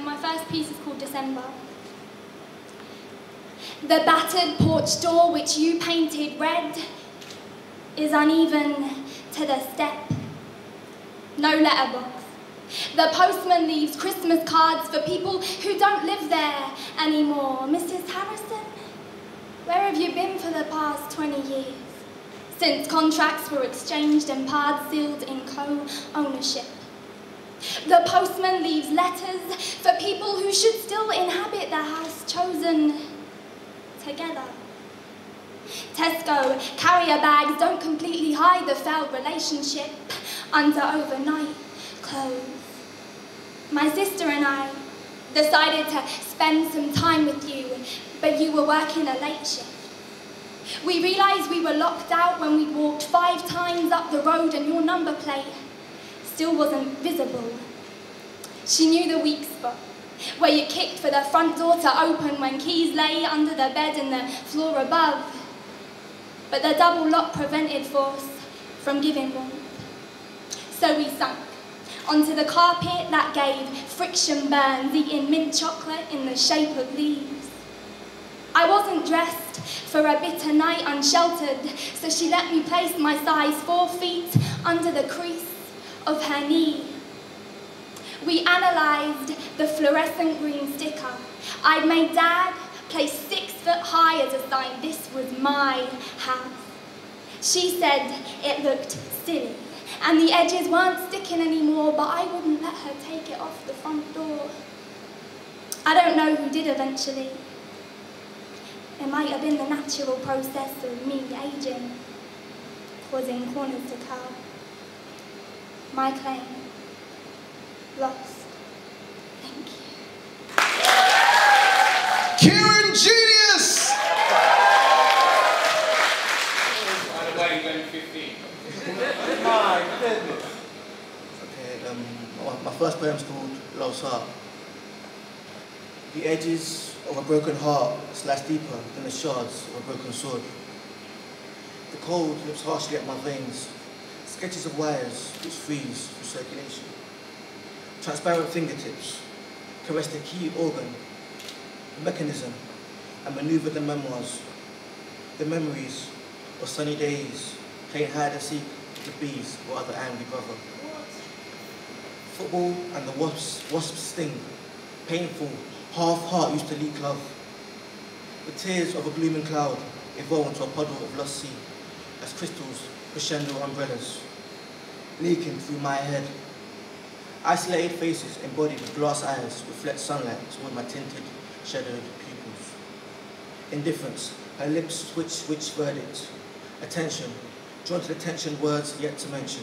My first piece is called December. The battered porch door which you painted red is uneven to the step. No letterbox. The postman leaves Christmas cards for people who don't live there anymore. Mrs. Harrison, where have you been for the past 20 years? Since contracts were exchanged and parts sealed in co-ownership. The postman leaves letters for people who should still inhabit the house chosen together. Tesco carrier bags don't completely hide the failed relationship under overnight clothes. My sister and I decided to spend some time with you, but you were working a late shift. We realised we were locked out when we'd walked 5 times up the road and your number plate still wasn't visible. She knew the weak spot, where you kicked for the front door to open when keys lay under the bed and the floor above. But the double lock prevented force from giving warmth. So we sunk onto the carpet that gave friction burns, eating mint chocolate in the shape of leaves. I wasn't dressed for a bitter night unsheltered, so she let me place my size 4 feet under the crease of her knee. We analysed the fluorescent green sticker I'd made Dad place 6 foot high as a sign this was my house. She said it looked silly and the edges weren't sticking anymore, but I wouldn't let her take it off the front door. I don't know who did eventually. It might have been the natural process of me aging, causing corners to curl. My claim, lost. Thank you. Kieran Genius! By the way, going 15. My goodness. Okay, my first poem's called Lost Heart. The edges of a broken heart slash deeper than the shards of a broken sword. The cold nips harshly at my veins, sketches of wires which freeze through circulation. Transparent fingertips caress the key organ, the mechanism, and maneuver the memoirs, the memories of sunny days, playing hide and seek with the bees or other angry brother. Football and the wasp's sting, painful, half heart used to leak love. The tears of a glooming cloud evolve into a puddle of lost sea, as crystals crescendo umbrellas, leaking through my head. Isolated faces embodied with glass eyes reflect sunlight toward my tinted, shadowed pupils. Indifference, her lips switch verdict. Attention, drawn to the tension words yet to mention,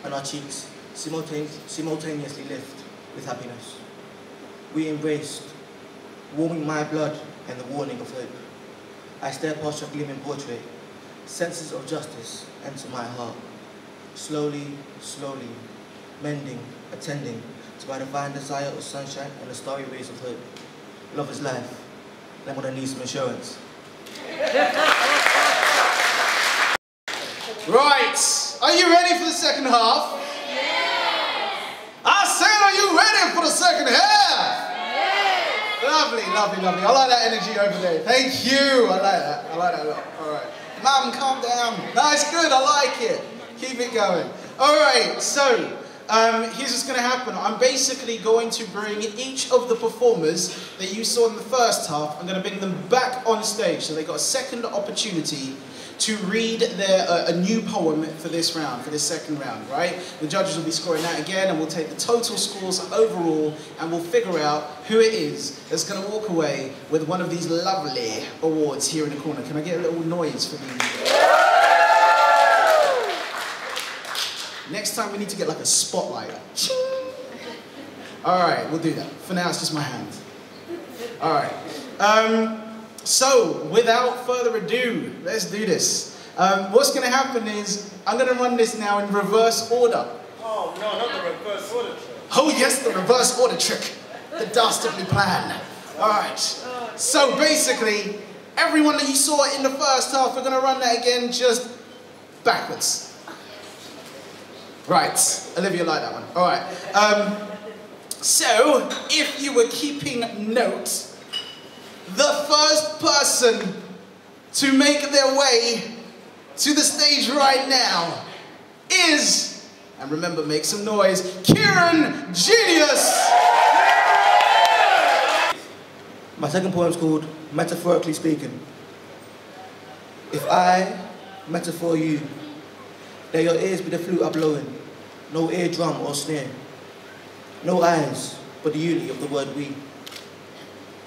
and our cheeks simultaneously lift with happiness. We embraced, warming my blood and the warning of hope. I stare past your gleaming portrait. Senses of justice enter my heart. Slowly, slowly, mending, attending to my divine desire of sunshine and the starry rays of hope. Love is life. I'm gonna need some insurance. Right, are you ready for the second half? Yes! I said, are you ready for the second half? Yes! Lovely, lovely, lovely. I like that energy over there. Thank you. I like that. I like that a lot. All right. Mum, calm down. Nice, good. I like it. Keep it going. All right, so here's what's going to happen. I'm basically going to bring each of the performers that you saw in the first half, I'm going to bring them back on stage. So they got a second opportunity to read a new poem for this round, for this second round, right? The judges will be scoring that again, and we'll take the total scores overall, and we'll figure out who it is that's going to walk away with one of these lovely awards here in the corner. Can I get a little noise for me? Next time we need to get like a spotlight. All right, we'll do that. For now, it's just my hand. All right. So, without further ado, let's do this. What's going to happen is, I'm going to run this now in reverse order. Oh no, not the reverse order trick. Oh yes, the reverse order trick. The dastardly plan. Alright. So basically, everyone that you saw in the first half, we're going to run that again, just backwards. Right. Olivia liked that one. Alright. So, if you were keeping note, the first person to make their way to the stage right now is, and remember, make some noise, Kieran Genius! My second poem is called Metaphorically Speaking. If I metaphor you, let your ears be the flute I'm blowing, no eardrum or snare, no eyes, but the unity of the word we.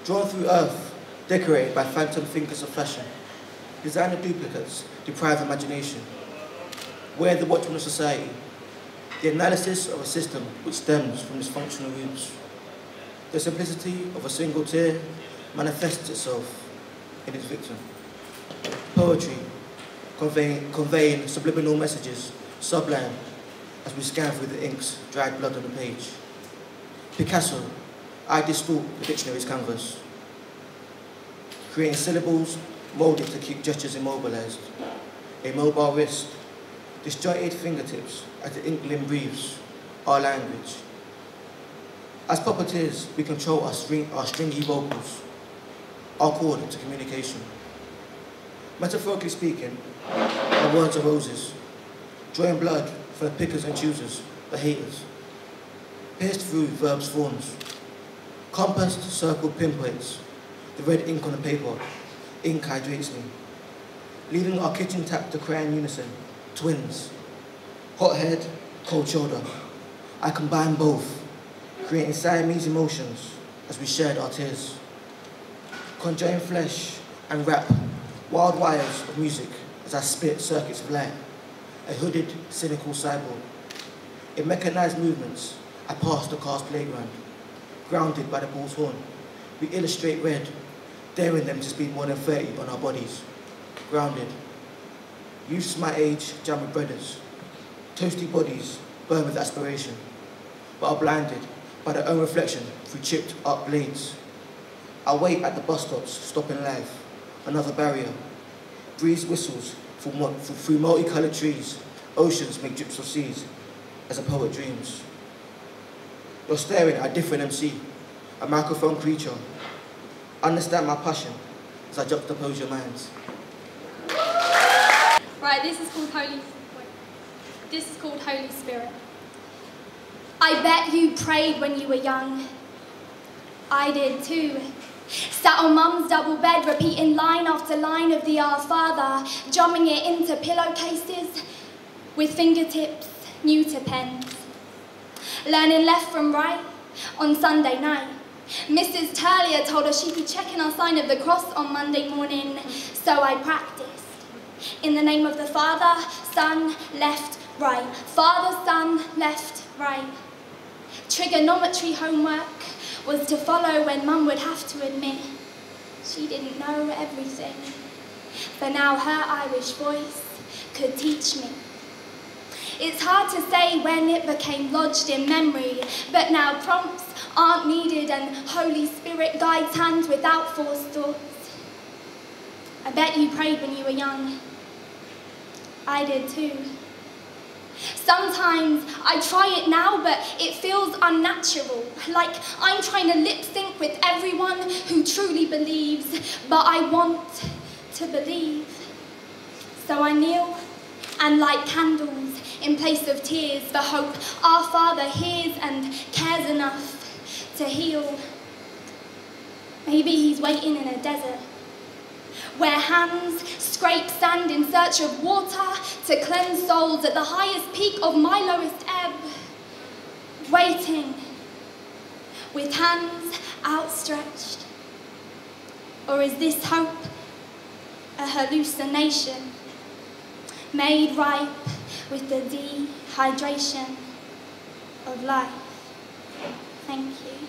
Drawn through earth, decorated by phantom fingers of fashion, designer duplicates deprive imagination. We're the watchman of society, the analysis of a system which stems from dysfunctional roots. The simplicity of a single tear manifests itself in its victim. Poetry, conveying subliminal messages, sublime, as we scan through the ink's dried blood on the page. Picasso, I distort the dictionary's canvas, creating syllables molded to keep gestures immobilized. A mobile wrist, disjointed fingertips as the ink limb breathes our language. As puppeteers, we control our stringy vocals, our cord to communication. Metaphorically speaking, our words are roses, drawing blood for the pickers and choosers, the haters. Pierced through verbs' forms, compassed circled pinpoints, the red ink on the paper, ink hydrates me. Leaving our kitchen tap to cry in unison, twins. Hot head, cold shoulder. I combine both, creating Siamese emotions as we shared our tears. Conjuring flesh and rap, wild wires of music as I spit circuits of light. A hooded, cynical cyborg. In mechanized movements, I pass the car's playground. Grounded by the bull's horn, we illustrate red, daring them to speed more than 30 on our bodies. Grounded. Youths my age jam with brothers. Toasty bodies burn with aspiration, but are blinded by their own reflection through chipped up blades. I wait at the bus stops, stopping life. Another barrier. Breeze whistles through multicolored trees. Oceans make drips of seas as a poet dreams. You're staring at a different MC, a microphone creature. Understand my passion as I juxtapose your minds. Right, this is called Holy Spirit. I bet you prayed when you were young. I did too. Sat on mum's double bed, repeating line after line of the Our Father, drumming it into pillowcases with fingertips new to pens. Learning left from right on Sunday night. Mrs. Turlier told us she'd be checking our sign of the cross on Monday morning, so I practiced. In the name of the Father, Son, left, right. Father, Son, left, right. Trigonometry homework was to follow when Mum would have to admit she didn't know everything. But now her Irish voice could teach me. It's hard to say when it became lodged in memory, but now prompts aren't needed and Holy Spirit guides hands without forced thoughts. I bet you prayed when you were young. I did too. Sometimes I try it now, but it feels unnatural, like I'm trying to lip sync with everyone who truly believes, but I want to believe. So I kneel and light candles in place of tears for hope our Father hears and cares enough to heal. Maybe he's waiting in a desert, where hands scrape sand in search of water to cleanse souls at the highest peak of my lowest ebb, waiting with hands outstretched. Or is this hope a hallucination made ripe with the dehydration of life? Thank you.